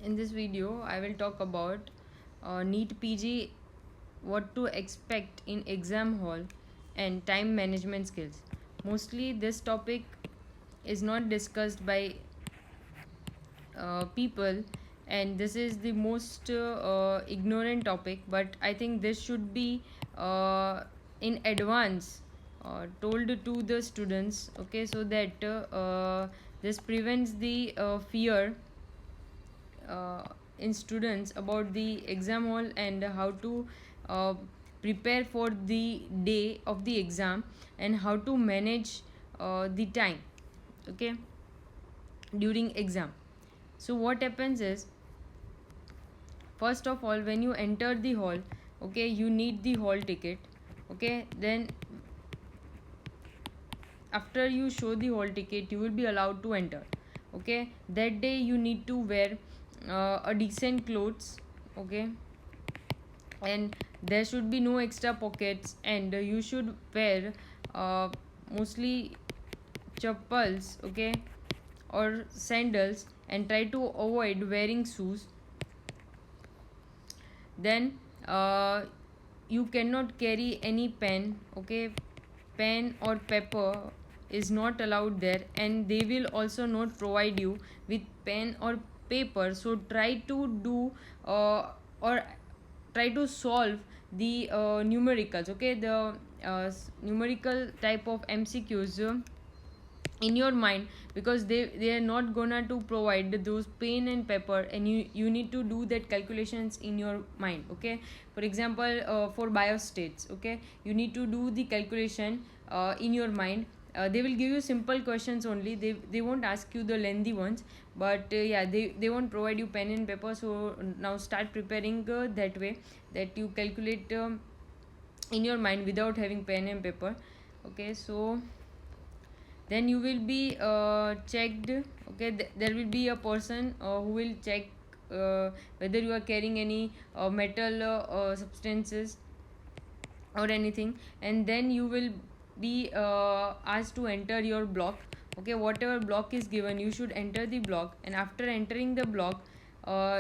In this video, I will talk about NEET PG, what to expect in exam hall, and time management skills. Mostly, this topic is not discussed by people, and this is the most ignorant topic. But I think this should be in advance told to the students, okay, so that this prevents the fear uh, in students about the exam hall and how to uh, prepare for the day of the exam and how to manage the time, okay, during exam. So what happens is, first of all, when you enter the hall, okay, you need the hall ticket, okay. Then after you show the hall ticket, you will be allowed to enter, okay. That day you need to wear a decent clothes, okay, and there should be no extra pockets, and you should wear uh, mostly chappals, okay, or sandals, and try to avoid wearing shoes. Then you cannot carry any pen, okay. Pen or paper is not allowed there, and they will also not provide you with pen or paper. So try to do or try to solve the numericals, okay, the numerical type of MCQs in your mind, because they are not gonna to provide those pen and paper, and you need to do that calculations in your mind, okay. For example, for biostates, okay, you need to do the calculation in your mind. They will give you simple questions only, they won't ask you the lengthy ones. But yeah, they won't provide you pen and paper. So now start preparing that way, that you calculate in your mind without having pen and paper, okay. So then you will be checked, okay. There will be a person who will check whether you are carrying any metal substances or anything, and then you will be asked to enter your block, okay. Whatever block is given, you should enter the block, and after entering the block,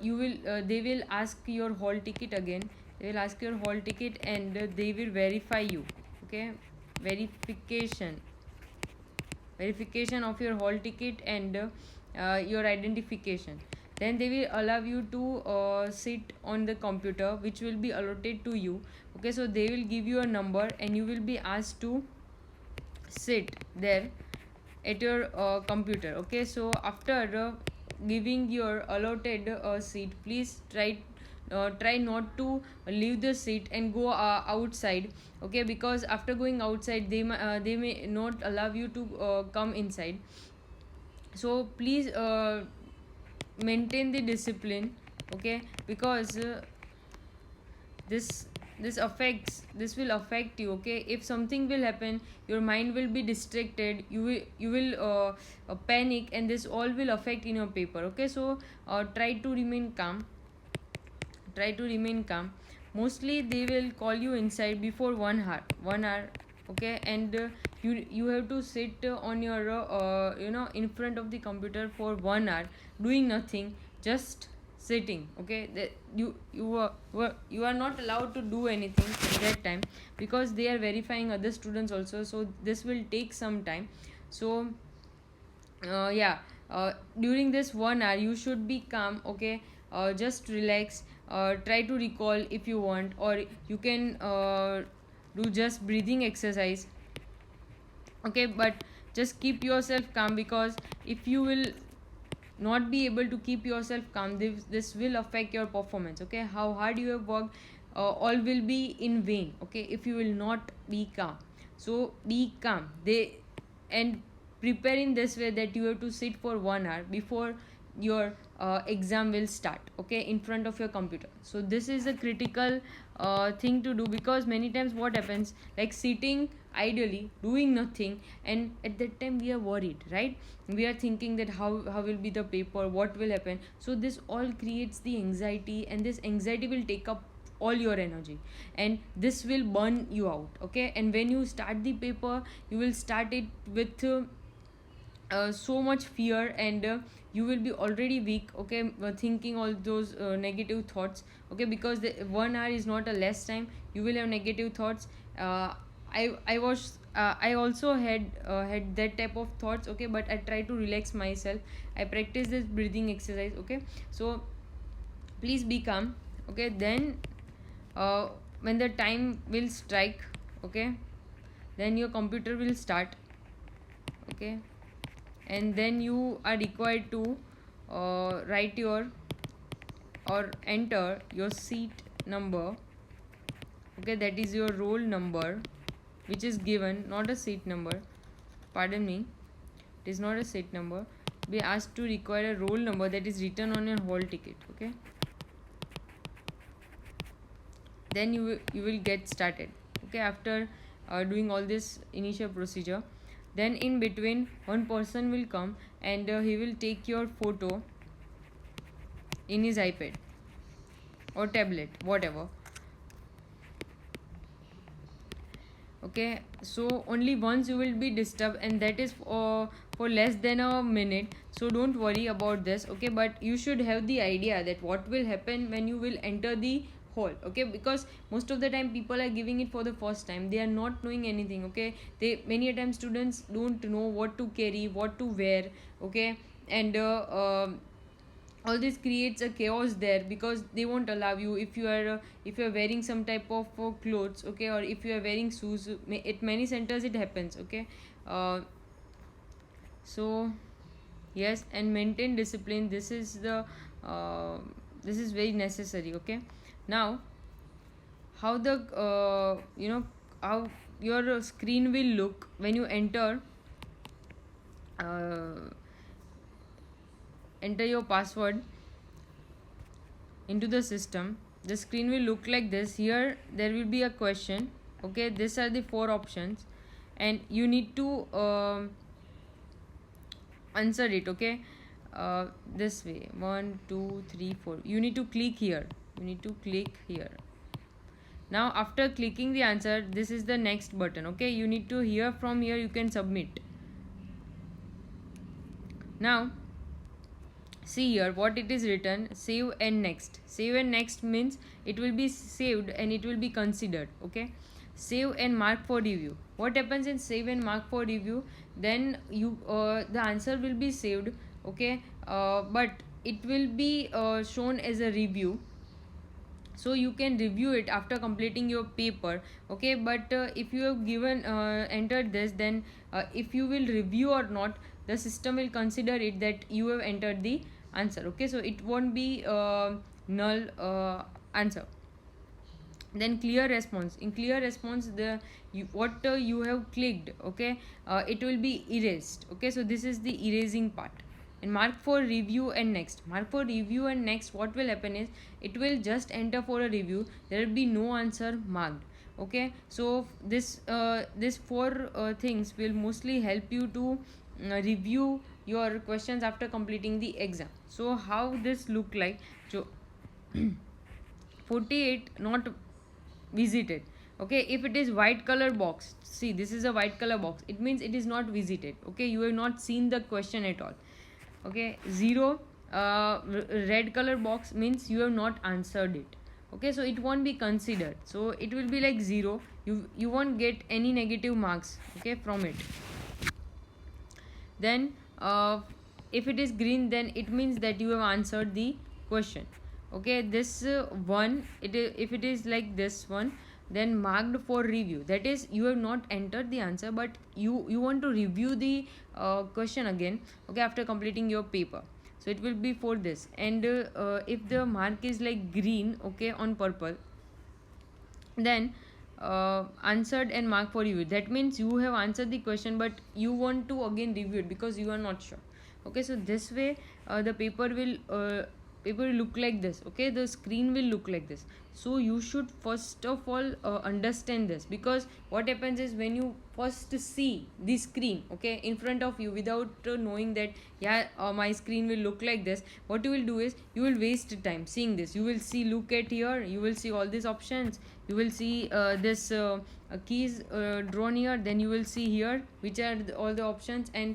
you will they will ask your hall ticket again. They will ask your hall ticket, and they will verify you, okay. Verification of your hall ticket and your identification. Then they will allow you to sit on the computer which will be allotted to you, okay. So they will give you a number, and you will be asked to sit there at your computer, okay. So after giving your allotted seat, please try not to leave the seat and go outside, okay, because after going outside, they may not allow you to come inside. So please maintain the discipline, okay, because this this will affect you, okay. If something will happen, your mind will be distracted, you will panic, and this all will affect in your paper, okay. So try to remain calm. Mostly they will call you inside before 1 hour, okay. And you have to sit on your in front of the computer for 1 hour, doing nothing, just sitting, okay. You are not allowed to do anything at that time, because they are verifying other students also, so this will take some time. So yeah, during this 1 hour you should be calm, okay. Just relax, try to recall if you want, or you can do just breathing exercise, okay. But just keep yourself calm, because if you will not be able to keep yourself calm, this will affect your performance, okay. How hard you have worked, all will be in vain, okay, if you will not be calm. So be calm, and prepare in this way that you have to sit for 1 hour before your exam will start, okay, in front of your computer. So this is a critical thing to do, because many times what happens, like sitting idly doing nothing, and at that time we are worried, right? We are thinking that how will be the paper, what will happen. So this all creates the anxiety, and this anxiety will take up all your energy, and this will burn you out, okay. And when you start the paper, you will start it with so much fear, and you will be already weak, okay, thinking all those negative thoughts, okay, because the 1 hour is not a less time. You will have negative thoughts. I also had that type of thoughts, okay, but I try to relax myself. I practice this breathing exercise, okay. So please be calm, okay. Then uh, when the time will strike, okay, then your computer will start, okay, and then you are required to write your or enter your seat number, okay, that is your roll number, which is given, not a seat number, pardon me, it is not a seat number. Be asked to require a roll number that is written on your hall ticket, okay. Then you will get started, okay, after doing all this initial procedure. Then in between, one person will come, and he will take your photo in his iPad or tablet, whatever, okay. So only once you will be disturbed, and that is for less than a minute. So don't worry about this, okay, but you should have the idea that what will happen when you will enter the hall, okay, because most of the time people are giving it for the first time. They are not knowing anything, okay. They many a time students don't know what to carry, what to wear, okay, and all this creates a chaos there, because they won't allow you if you are wearing some type of clothes, okay, or if you are wearing shoes. At many centers it happens, okay. So yes, and maintain discipline. Uh, this is very necessary, okay. Now, how the how your screen will look when you uh, enter your password into the system. The screen will look like this. Here there will be a question, okay. These are the 4 options, and you need to answer it, okay. This way, 1 2 3 4, you need to click here. Now after clicking the answer, this is the next button, okay. You need to, here from here you can submit. Now see here what it is written: save and next. Save and next means it will be saved and it will be considered, okay. Save and mark for review. What happens in save and mark for review? Then you the answer will be saved, okay, but it will be shown as a review, so you can review it after completing your paper, okay. But if you have given entered this, then if you will review or not, the system will consider it that you have entered the answer, okay. So it won't be null answer. Then clear response. In clear response, what you have clicked, okay, it will be erased, okay. So this is the erasing part. And mark for review and next. Mark for review and next, what will happen is it will just enter for a review. There will be no answer marked, okay. So this 4 things will mostly help you to review your questions after completing the exam. So how this look like? So 48 not visited, okay. If it is white color box, see, this is a white color box, it means it is not visited, okay. You have not seen the question at all, okay. 0 red color box means you have not answered it, okay. So it won't be considered, so it will be like 0. You won't get any negative marks, okay, from it. Then if it is green, then it means that you have answered the question, okay. This one, if it is like this one, then marked for review, that is you have not entered the answer, but you want to review the question again, okay, after completing your paper. So it will be for this. And if the mark is like green, okay, on purple, then answered and mark for review, that means you have answered the question, but you want to again review it because you are not sure, okay. So this way the paper will look like this, okay. The screen will look like this. So you should first of all understand this, because what happens is when you first see the screen, okay, in front of you without knowing that, yeah, my screen will look like this, what you will do is you will waste time seeing this. You will see, look at here, you will see all these options, you will see this keys drawn here, then you will see here which are all the options, and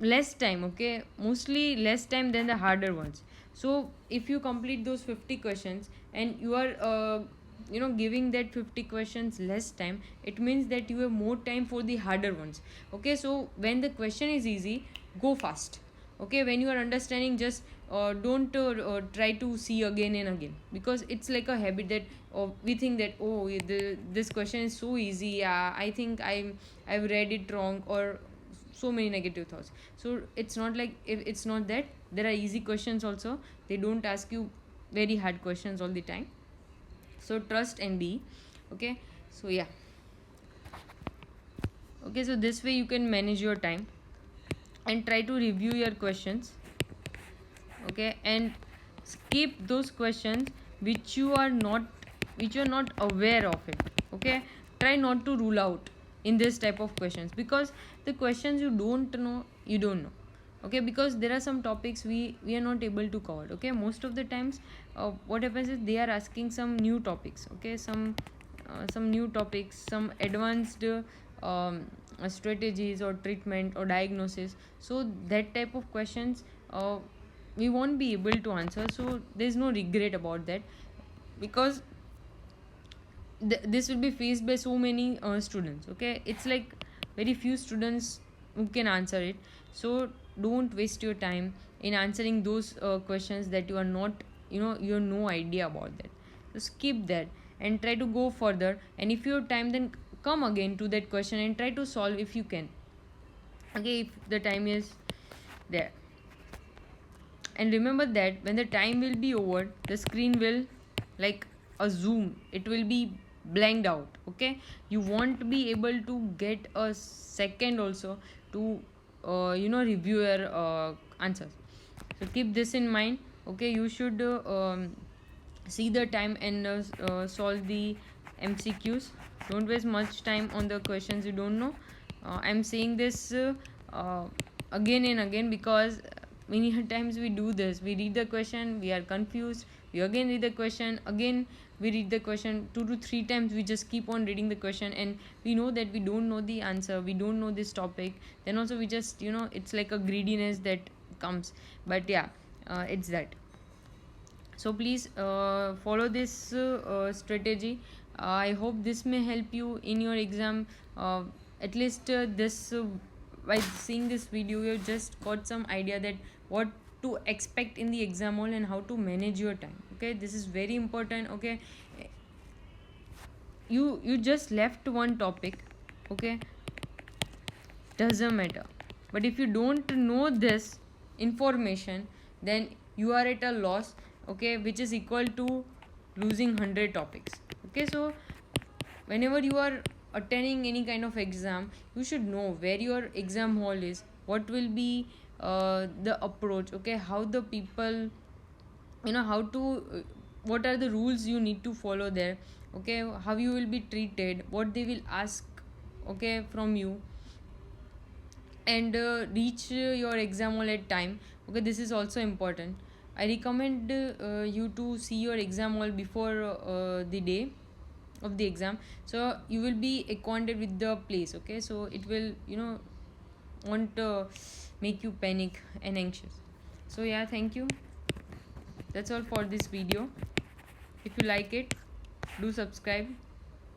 less time, okay, mostly less time than the harder ones. So if you complete those 50 questions and you are giving that 50 questions less time, it means that you have more time for the harder ones. Okay, so when the question is easy, go fast. Okay, when you are understanding, just don't try to see again and again, because it's like a habit that we think that, oh, this question is so easy, I think I've read it wrong, or so many negative thoughts. So it's not like, if it's not that, there are easy questions also. They don't ask you very hard questions all the time. So trust and be. Okay, so yeah. Okay, so this way you can manage your time and try to review your questions. Okay, and skip those questions which you are not aware of it. Okay, try not to rule out in this type of questions, because the questions you don't know, you don't know. Okay, because there are some topics we are not able to cover. Okay, most of the times what happens is they are asking some new topics. Okay, some new topics, some advanced strategies or treatment or diagnosis. So that type of questions we won't be able to answer. So there's no regret about that, because this will be faced by so many students. Okay, it's like very few students who can answer it. So don't waste your time in answering those questions that you are not, you have no idea about that. So skip that and try to go further, and if you have time, then come again to that question and try to solve if you can. Okay, if the time is there. And remember that when the time will be over, the screen will, like a zoom, it will be blanked out. Okay, you won't be able to get a second also to review your answers. So keep this in mind. Okay, you should see the time and solve the MCQs. Don't waste much time on the questions you don't know. I'm saying this uh, again and again, because many times we do this. We read the question, we are confused, we again read the question, again we read the question 2 to 3 times. We just keep on reading the question, and we know that we don't know the answer, we don't know this topic. Then also we just, it's like a greediness that comes. But yeah, it's that. So please follow this strategy. I hope this may help you in your exam. At least this by seeing this video, you just got some idea that what to expect in the exam hall and how to manage your time. Okay, this is very important. Okay, you just left one topic. Okay, doesn't matter, but if you don't know this information, then you are at a loss. Okay, which is equal to losing 100 topics. Okay, so whenever you are attending any kind of exam, you should know where your exam hall is, what will be the approach. Okay, how the people, how to what are the rules you need to follow there. Okay, how you will be treated, what they will ask, okay, from you. And reach your exam hall at time. Okay, this is also important. I recommend you to see your exam hall before the day of the exam, so you will be acquainted with the place. Okay, so it will, won't make you panic and anxious. So yeah, thank you. That's all for this video. If you like it, do subscribe.